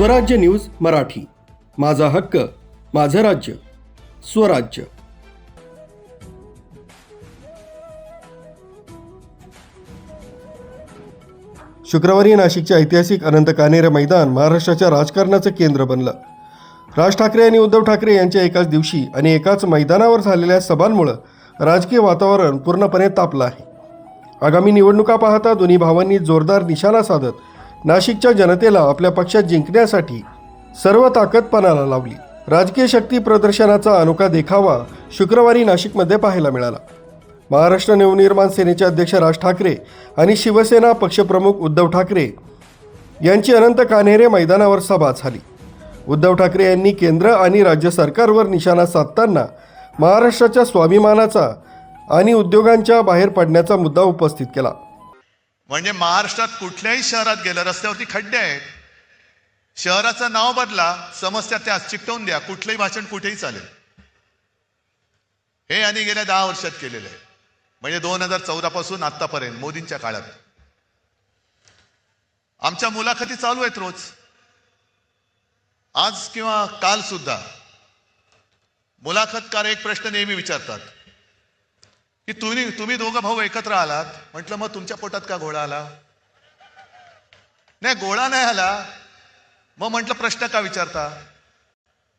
स्वराज्य न्यूज मराठी, माझा हक्क, माझं राज्य, स्वराज्य. शुक्रवारी नाशिकचे ऐतिहासिक अनंत कान्हेरे मैदान महाराष्ट्राच्या राजकारणाचं केंद्र बनलं. राज ठाकरे आणि उद्धव ठाकरे यांच्या एकाच दिवशी आणि एकाच मैदानावर झालेल्या सभांमुळे राजकीय वातावरण पूर्णपणे तापलं आहे. आगामी निवडणुका पाहता दोन्ही भावांनी जोरदार निशाणा साधत नाशिकच्या जनतेला आपल्या पक्षात जिंकण्यासाठी सर्व ताकद पणाला लावली. राजकीय शक्ती प्रदर्शनाचा अनोखा देखावा शुक्रवारी नाशिकमध्ये पाहायला मिळाला. महाराष्ट्र नवनिर्माण सेनेचे अध्यक्ष राज ठाकरे आणि शिवसेना पक्षप्रमुख उद्धव ठाकरे यांची अनंत कान्हेरे मैदानावर सभा झाली. उद्धव ठाकरे यांनी केंद्र आणि राज्य सरकारवर निशाणा साधताना महाराष्ट्राच्या स्वाभिमानाचा आणि उद्योगांच्या बाहेर पडण्याचा मुद्दा उपस्थित केला. म्हणजे महाराष्ट्रात कुठल्याही शहरात गेलं, रस्त्यावरती खड्डे आहेत, शहराचं नाव बदला, समस्या त्या चिकटवून द्या, कुठलंही भाषण कुठेही चालेल. हे यांनी गेल्या 10 वर्षात केलेलं आहे. म्हणजे 2014 पासून आतापर्यंत मोदींच्या काळात आमच्या मुलाखती चालू आहेत रोज. आज किंवा काल सुद्धा मुलाखतकार एक प्रश्न नेहमी विचारतात की तुम्ही दोघं भाऊ एकत्र आलात. म्हटलं मग तुमच्या पोटात का घोडा आला? नाही, घोडा नाही आला. मग म्हटलं प्रश्न का विचारता?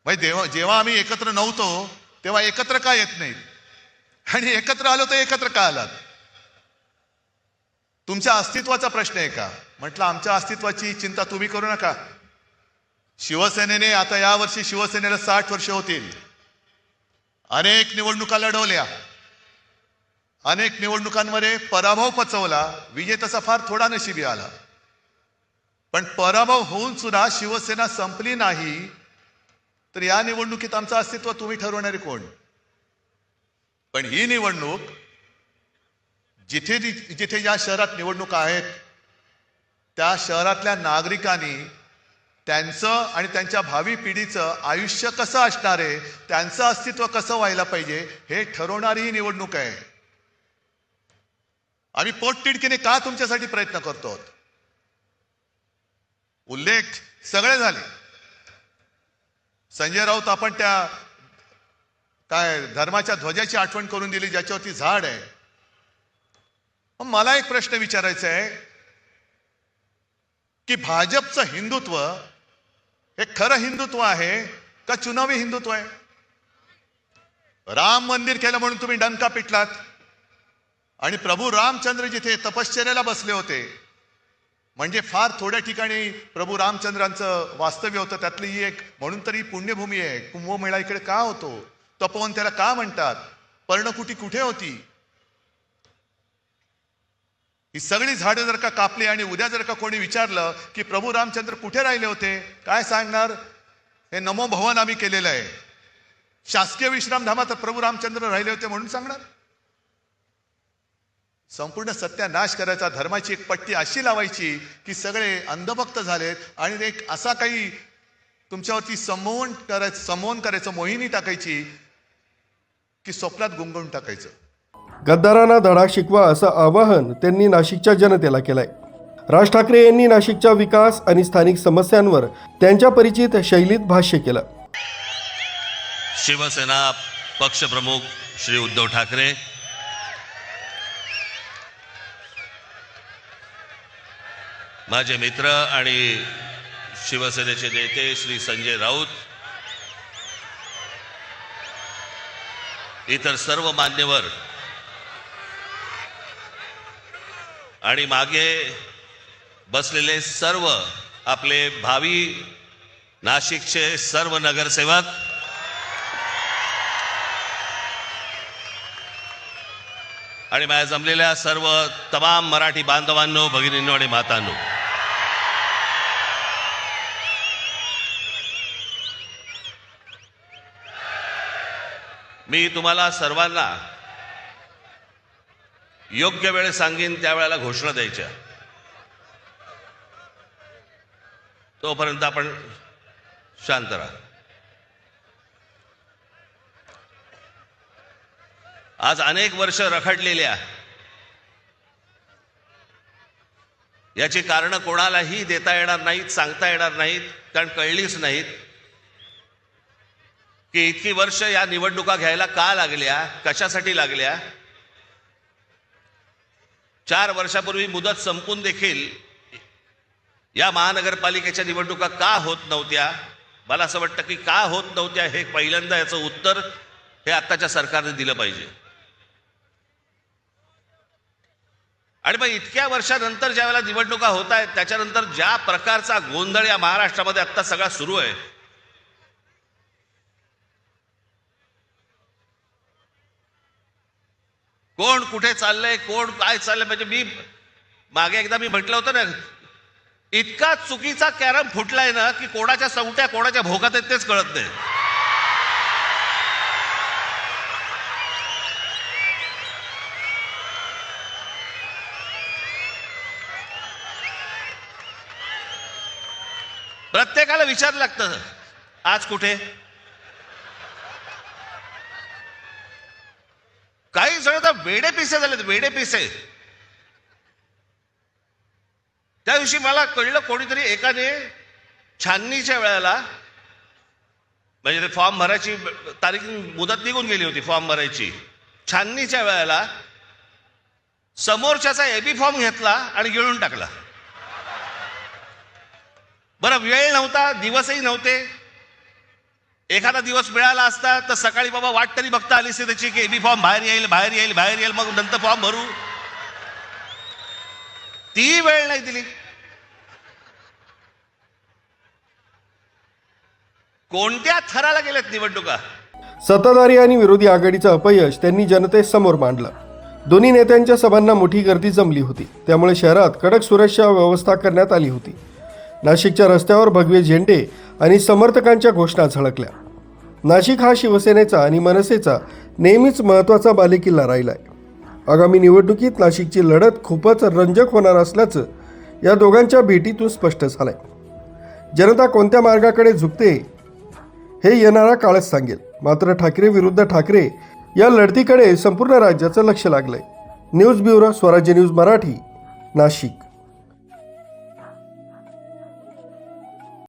म्हणजे जेव्हा आम्ही एकत्र नव्हतो तेव्हा एकत्र का येत नाहीत, आणि एकत्र आलो तर एकत्र का आलात? तुमच्या अस्तित्वाचा प्रश्न आहे का? म्हटलं आमच्या अस्तित्वाची चिंता तुम्ही करू नका. शिवसेनेने आता यावर्षी शिवसेनेला 60 वर्ष होतील. अनेक निवडणुका लढवल्या, अनेक निवडणुकांमध्ये पराभव पचवला. विजय तसा फार थोडा नशिबी आला, पण पराभव होऊन सुद्धा शिवसेना संपली नाही. तर या निवडणुकीत आमचं अस्तित्व तुम्ही ठरवणारे कोण? पण ही निवडणूक जिथे जिथे ज्या शहरात निवडणुका आहेत त्या शहरातल्या नागरिकांनी त्यांचं आणि त्यांच्या भावी पिढीचं आयुष्य कसं असणार आहे, त्यांचं अस्तित्व कसं व्हायला पाहिजे, हे ठरवणारी ही निवडणूक आहे. आम्ही पोटतिडकीने का तुमच्यासाठी प्रयत्न करतो? उल्लेख सगळे झाले. संजय राऊत आपण त्या काय धर्माच्या ध्वजाची आठवण करून दिली ज्याच्यावरती झाड आहे. मग मला एक प्रश्न विचारायचा आहे की भाजपचं हिंदुत्व हे खरं हिंदुत्व आहे का चुनावी हिंदुत्व आहे? राम मंदिर केलं म्हणून तुम्ही डंका पिटलात, आणि प्रभू रामचंद्र जिथे तपश्चर्याला बसले होते, म्हणजे फार थोड्या ठिकाणी प्रभू रामचंद्रांचं वास्तव्य होतं, त्यातली ही एक म्हणून तरी पुण्यभूमी आहे. कुंभमेळा इकडे का होतो? तपोवन त्याला का म्हणतात? पर्णकुटी कुठे होती? ही सगळी झाडं जर का कापली आणि उद्या जर का कोणी विचारलं की प्रभू रामचंद्र कुठे राहिले होते, काय सांगणार? हे नमो भवन आम्ही केलेलं आहे. शासकीय विश्रामधामात प्रभू रामचंद्र राहिले होते म्हणून सांगणार? संपूर्ण सत्यानाश करायचा, धर्माची एक पट्टी अशी लावायची की सगळे अंधभक्त झालेत, आणि एक असा काही तुमच्यावरती संमोहन करायचं, मोहिनी टाकायची की स्वप्नात गुंगवून टाकायचं. गद्दारांना धडा शिकवा असं आवाहन त्यांनी नाशिकच्या जनतेला केलंय. राज ठाकरे यांनी नाशिकच्या विकास आणि स्थानिक समस्यांवर त्यांच्या परिचित शैलीत भाष्य केलं. शिवसेना पक्षप्रमुख श्री उद्धव ठाकरे, माझे मित्र आणि शिवसेनेचे नेते श्री संजय राऊत, इतर सर्व मान्यवर आणि मागे बसलेले सर्व आपले भावी नाशिकचे सर्व नगरसेवक, आणि माझ्या जमलेल्या सर्व तमाम मराठी बांधवांनो, भगिनींनो आणि मातांनो, मी तुम्हाला सर्वांना योग्य वेळ सांगेन त्यावेळेला घोषणा द्यायच्या. तोपर्यंत आपण शांत राहा. आज अनेक वर्ष रखडलेल्या याची कारण कोणालाही देता येणार नाहीत, सांगता येणार नाहीत. कारण कळलीच नाहीत की इतकी वर्ष या निवडणुका घ्यायला का लागल्या, कशासाठी लागल्या. 4 वर्षापूर्वी मुदत संपून देखील या महानगरपालिकेच्या निवडणुका का होत नव्हत्या. मला असं वाटतं की का होत नव्हत्या हे पहिल्यांदा याचं उत्तर हे आत्ताच्या सरकारने दिलं पाहिजे. आणि मग इतक्या वर्षानंतर ज्या वेळेला निवडणुका होत आहेत त्याच्यानंतर ज्या प्रकारचा गोंधळ या महाराष्ट्रामध्ये आत्ता सगळा सुरू आहे, कोण कुठे चाललंय, कोण काय चाललंय, म्हणजे मी मागे एकदा म्हटलं होतं ना, इतका चुकीचा कॅरम फुटलाय ना की कोणाच्या सवट्या कोणाच्या भोगात आहेत तेच कळत नाही. प्रत्येकाला विचार लागतं आज कुठे. काही जण तर वेडे पिसे झालेत, वेडे पिसे. त्या दिवशी मला कळलं, कोणीतरी एकाने छाननीच्या वेळेला, म्हणजे ते फॉर्म भरायची तारीख मुदत निघून गेली होती फॉर्म भरायची, छाननीच्या वेळेला समोरच्याचा एबी फॉर्म घेतला आणि गिळून टाकला. बरं, वेळ नव्हता, दिवसही नव्हते. एखादा दिवस मिळाला असता तर सकाळी बाबा वाट तरी बघता आली असते त्याची की एबी फॉर्म बाहेर येईल, बाहेर येईल, बाहेर येईल, मग नंतर फॉर्म भरू. ती वेळ नाही दिली. कोणत्या थराला गेल्यात निवडणुका. सत्ताधारी आणि विरोधी आघाडीचं अपयश त्यांनी जनतेसमोर मांडलं. दोन्ही नेत्यांच्या सभांना मोठी गर्दी जमली होती, त्यामुळे शहरात कडक सुरक्षा व्यवस्था करण्यात आली होती. नाशिकच्या रस्त्यावर भगवे झेंडे आणि समर्थकांच्या घोषणा झळकल्या. नाशिक हा शिवसेनेचा आणि मनसेचा नेहमीच महत्त्वाचा बालेकिल्ला राहिला आहे. आगामी निवडणुकीत नाशिकची लढत खूपच रंजक होणार असल्याचं या दोघांच्या भेटीतून स्पष्ट झालंय. जनता कोणत्या मार्गाकडे झुकते हे येणारा काळच सांगेल. मात्र ठाकरे विरुद्ध ठाकरे या लढतीकडे संपूर्ण राज्याचं लक्ष लागलंय. न्यूज ब्युरो, स्वराज्य न्यूज मराठी, नाशिक.